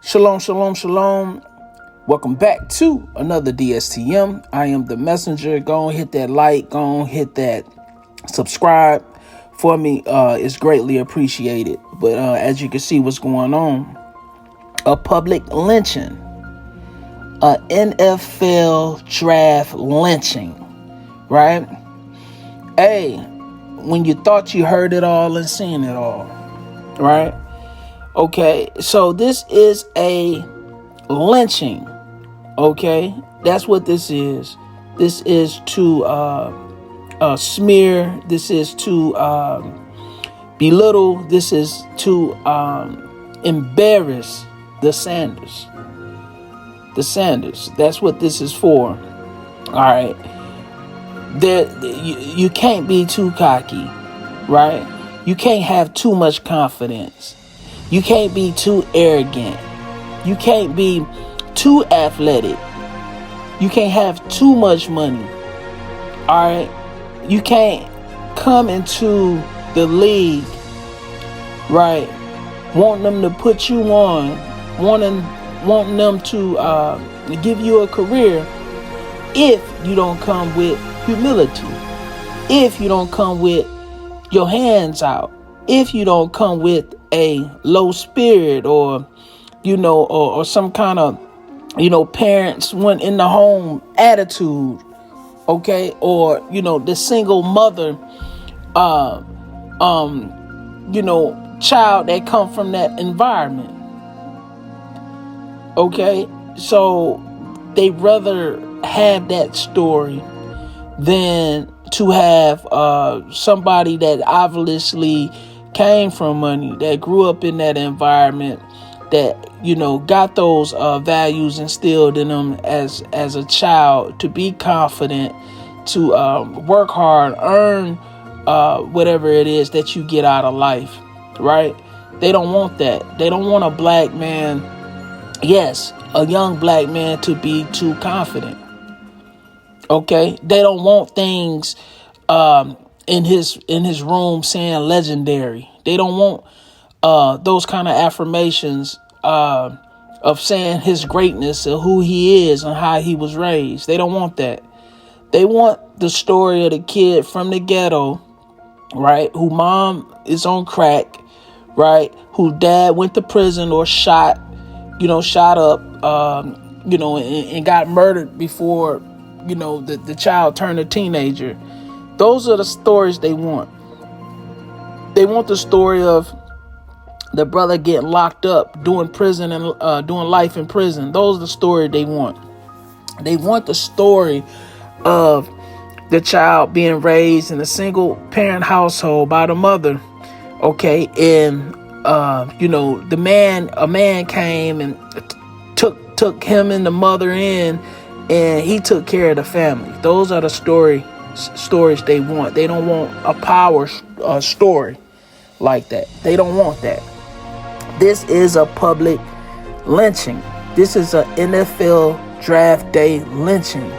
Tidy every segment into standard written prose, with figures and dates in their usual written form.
Shalom, shalom, shalom. Welcome back to another Dstm. I am the messenger. Go and hit that like. Go and hit that subscribe for me. It's greatly appreciated. But as you can see what's going on, a public lynching, a NFL draft lynching, right? Hey, when you thought you heard it all and seen it all, right? Okay, so this is a lynching. Okay, that's what this is. This is to smear. This is to belittle. This is to embarrass the Sanders. The Sanders. That's what this is for. All right. You can't be too cocky, right? You can't have too much confidence. You can't be too arrogant. You can't be too athletic. You can't have too much money. All right. You can't come into the league, right, wanting them to put you on, wanting them to give you a career if you don't come with humility, if you don't come with your hands out, if you don't come with a low spirit or or some kind of parents went in the home attitude, okay, or the single mother child that come from that environment. Okay, so they rather have that story than to have somebody that obviously came from money, that grew up in that environment, that got those values instilled in them as a child, to be confident, to work hard, earn whatever it is that you get out of life, right? They don't want that. They don't want a black man, yes, a young black man, to be too confident. Okay, they don't want things in his room saying legendary. They don't want those kind of affirmations of saying his greatness and who he is and how he was raised. They don't want that. They want the story of the kid from the ghetto, right, who mom is on crack, right, who dad went to prison or shot up, and got murdered before the child turned a teenager. Those are the stories they want. They want the story of the brother getting locked up, doing prison and doing life in prison. Those are the story they want. They want the story of the child being raised in a single parent household by the mother. Okay, and a man came and took him and the mother in, and he took care of the family. Those are the stories they want. They don't want a power story like that. They don't want that. This is a public lynching. This is a NFL draft day lynching.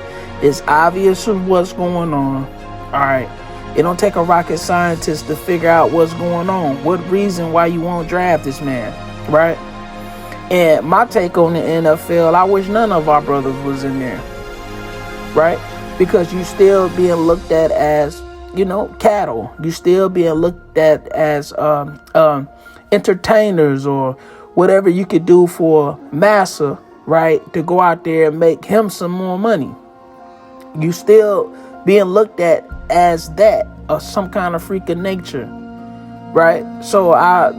It's obvious what's going on. All right. It don't take a rocket scientist to figure out what's going on. What reason why you won't draft this man, right? And my take on the NFL, I wish none of our brothers was in there, right? Because you still being looked at as, cattle. You still being looked at as entertainers or whatever you could do for massa, right? To go out there and make him some more money. You still being looked at as that, or some kind of freak of nature, right? So I'd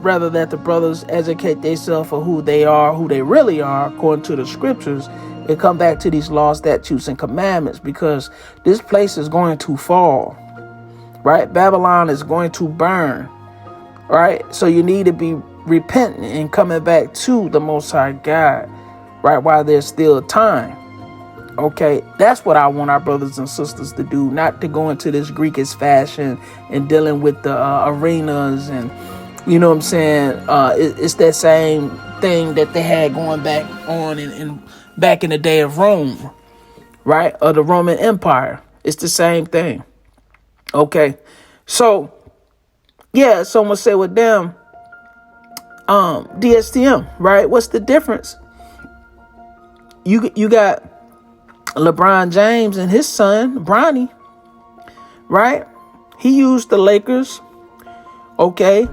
rather that the brothers educate themselves for who they are, who they really are, according to the scriptures, and come back to these laws, statutes, and commandments, because this place is going to fall, right? Babylon is going to burn, right? So you need to be repentant and coming back to the Most High God, right? While there's still time. Okay, that's what I want our brothers and sisters to do, not to go into this Greekish fashion and dealing with the arenas and, it's that same thing that they had going back on in back in the day of Rome, right? Or the Roman Empire. It's the same thing. Okay, so yeah, someone said with them, DSTM, right? What's the difference? You got LeBron James and his son, Bronny, right? He used the Lakers. Okay. He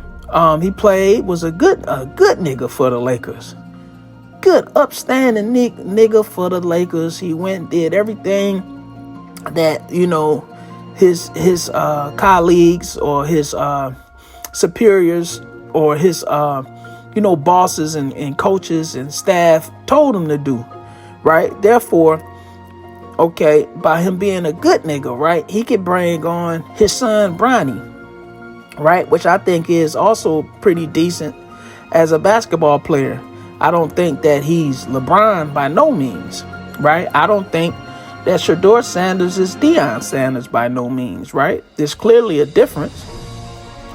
was a good nigga for the Lakers. Good, upstanding nigga for the Lakers. He went and did everything that, his colleagues or his superiors or his, bosses and coaches and staff told him to do, right? Therefore, okay, by him being a good nigga, right, he could bring on his son, Bronny, right, which I think is also pretty decent as a basketball player. I don't think that he's LeBron by no means, right? I don't think that Shedeur Sanders is Deion Sanders by no means, right? There's clearly a difference,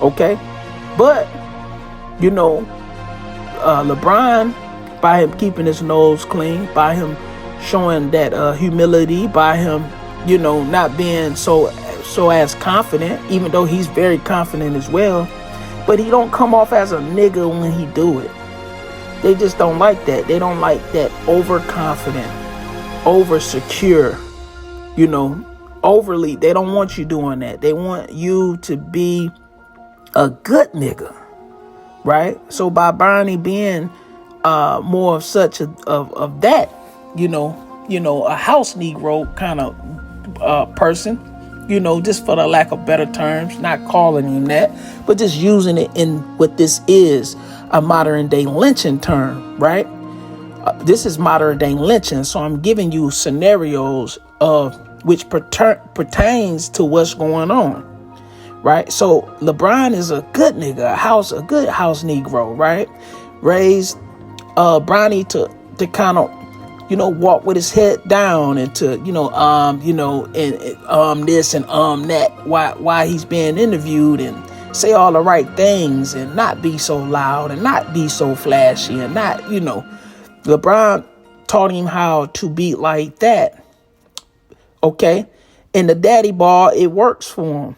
okay? But, LeBron, by him keeping his nose clean, by him showing that humility, by him, not being so as confident, even though he's very confident as well, but he don't come off as a nigga when he do it. They just don't like that. They don't like that overconfident, over secure, overly. They don't want you doing that. They want you to be a good nigga, right? So by Barney being more of such of that, a house Negro kind of person, just for the lack of better terms, not calling him that, but just using it in what this is, a modern day lynching term, right? This is modern day lynching. So I'm giving you scenarios of which pertains to what's going on, right? So LeBron is a good nigga, a good house Negro, right? Raised Bronny to kind of, walk with his head down and to, and this and that, why he's being interviewed, and say all the right things and not be so loud and not be so flashy and not, LeBron taught him how to be like that. Okay. And the daddy ball, it works for him.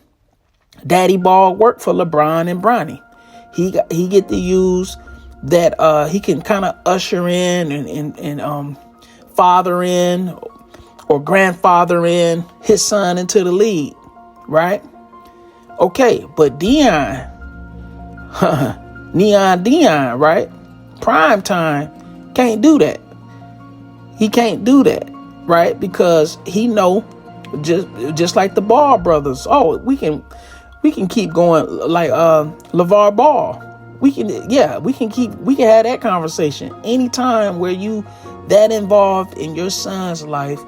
Daddy ball worked for LeBron and Bronny. He get to use that, he can kind of usher in and father in or grandfather in his son into the league, right? Okay, but Deion, Deion, right? Prime time can't do that. He can't do that, right? Because he know, just like the Ball brothers. Oh, we can keep going like LeVar Ball. We can have that conversation anytime where you that involved in your son's life.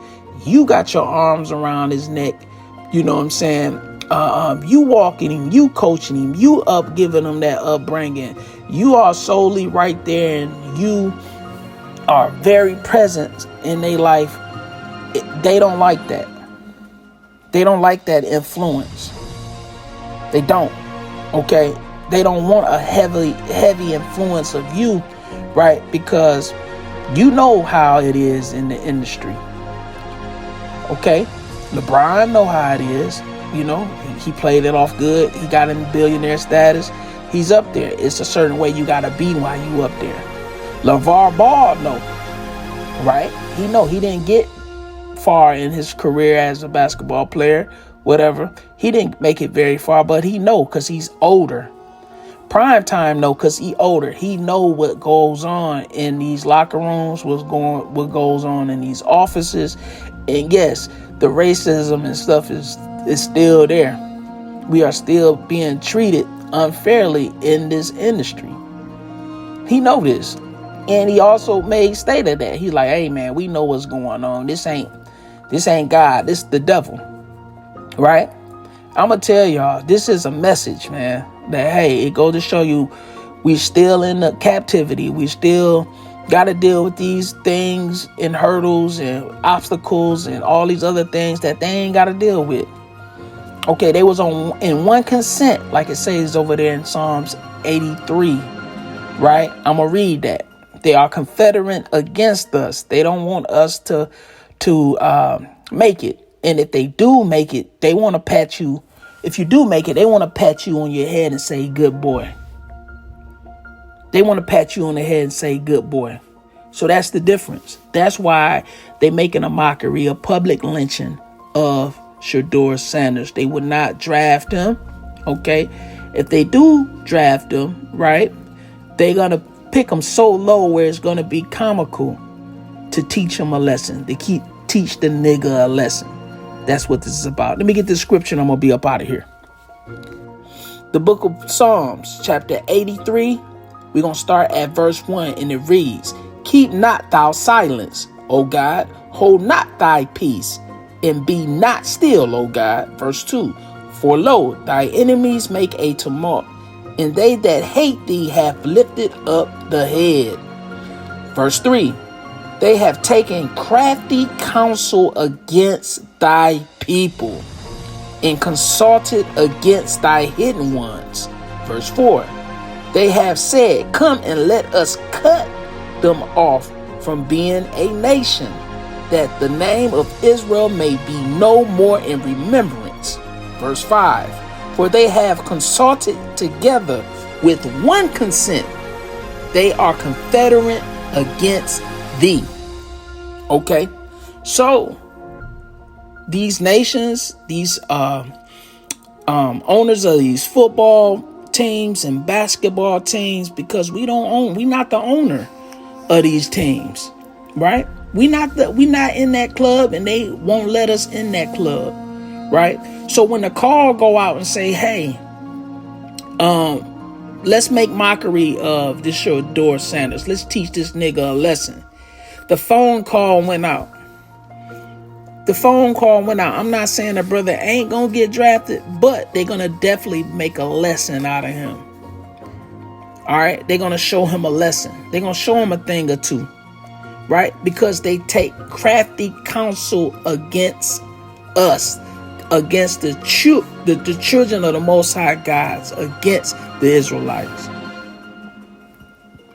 You got your arms around his neck. You know what I'm saying? You walking him, you coaching him, you giving him that upbringing. You are solely right there, and you are very present in their life. They don't like that. They don't like that influence. They don't. Okay. They don't want a heavy influence of you, right? Because you know how it is in the industry. Okay. LeBron know how it is. He played it off good. He got in billionaire status. He's up there. It's a certain way you gotta be while you up there. LeVar Ball know, right? He know he didn't get far in his career as a basketball player, whatever. He didn't make it very far, but he know because he's older. Prime time know because he older. He know what goes on in these locker rooms, what goes on in these offices, and yes, the racism and stuff is still there. We are still being treated unfairly in this industry. He know this. And he also stated that. He's like, hey man, we know what's going on. This ain't God. This the devil. Right? I'm gonna tell y'all, this is a message, man, that hey, it goes to show you we still in the captivity. We still gotta deal with these things and hurdles and obstacles and all these other things that they ain't gotta deal with. Okay, they was in one consent, like it says over there in Psalms 83, right? I'm going to read that. They are confederate against us. They don't want us to make it. And if they do make it, they want to pat you. If you do make it, they want to pat you on your head and say, good boy. They want to pat you on the head and say, good boy. So that's the difference. That's why they making a mockery, a public lynching of Shedeur Sanders. They would not draft him. Okay. If they do draft him, right, they're going to pick him so low where it's going to be comical to teach him a lesson. They teach the nigga a lesson. That's what this is about. Let me get this scripture and I'm going to be up out of here. The book of Psalms, chapter 83. We're going to start at verse 1 and it reads, keep not thou silence, O God, hold not thy peace, and be not still, O God. Verse 2, for lo, thy enemies make a tumult, and they that hate thee have lifted up the head. Verse 3, they have taken crafty counsel against thy people, and consulted against thy hidden ones. Verse 4, they have said, come and let us cut them off from being a nation, that the name of Israel may be no more in remembrance. Verse 5, for they have consulted together with one consent. They are confederate against thee. Okay, so these nations, these owners of these football teams and basketball teams, because we're not the owner of these teams, right? We not in that club, and they won't let us in that club, right? So when the call go out and say, hey, let's make mockery of this Shedeur Sanders, let's teach this nigga a lesson, the phone call went out. I'm not saying the brother ain't gonna get drafted, but they're gonna definitely make a lesson out of him. All right, they're gonna show him a lesson. They're gonna show him a thing or two, right? Because they take crafty counsel against us, against the children of the Most High gods, against the Israelites.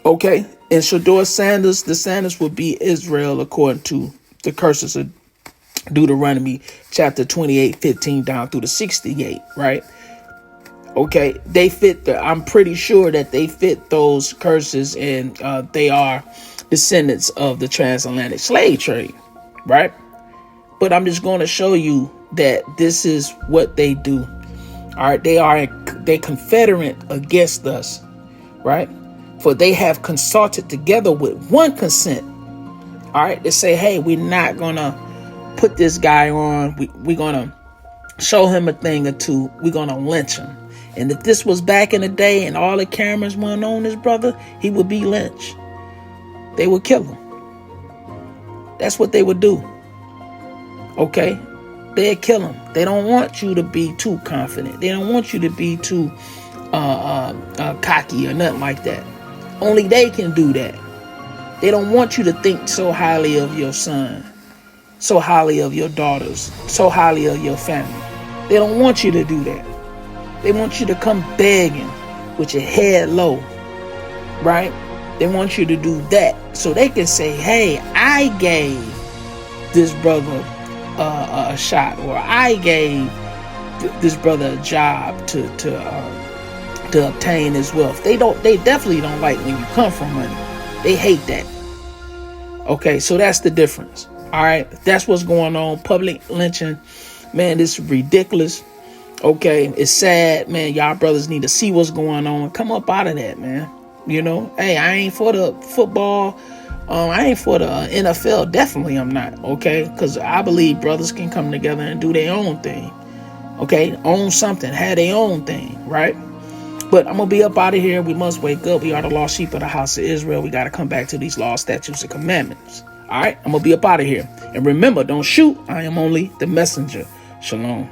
Okay, and Shedeur Sanders, the Sanders would be Israel according to the curses of Deuteronomy chapter 28, 15 down through the 68, right? Okay, they fit I'm pretty sure that they fit those curses, and they are descendants of the transatlantic slave trade, right? But I'm just going to show you that this is what they do. All right, they confederate against us, right? For they have consulted together with one consent. All right, they say, hey, we're not gonna put this guy on. We're gonna show him a thing or two. We're gonna lynch him. And if this was back in the day and all the cameras weren't on this brother, he would be lynched. They would kill him. That's what they would do. Okay, they'd kill him. They don't want you to be too confident. They don't want you to be too cocky or nothing like that. Only they can do that. They don't want you to think so highly of your son, so highly of your daughters, so highly of your family. They don't want you to do that. They want you to come begging with your head low, right? They want you to do that so they can say, hey, I gave this brother a shot, or I gave this brother a job to obtain his wealth. They definitely don't like when you come from money. They hate that. Okay, so that's the difference. All right, that's what's going on. Public lynching, man, this is ridiculous. Okay, it's sad, man. Y'all brothers need to see what's going on. Come up out of that, man. You know, hey, I ain't for the football. I ain't for the NFL. Definitely I'm not. Okay, because I believe brothers can come together and do their own thing. Okay, own something, have their own thing, right? But I'm going to be up out of here. We must wake up. We are the lost sheep of the house of Israel. We got to come back to these laws, statutes, and commandments. All right, I'm going to be up out of here. And remember, don't shoot. I am only the messenger. Shalom.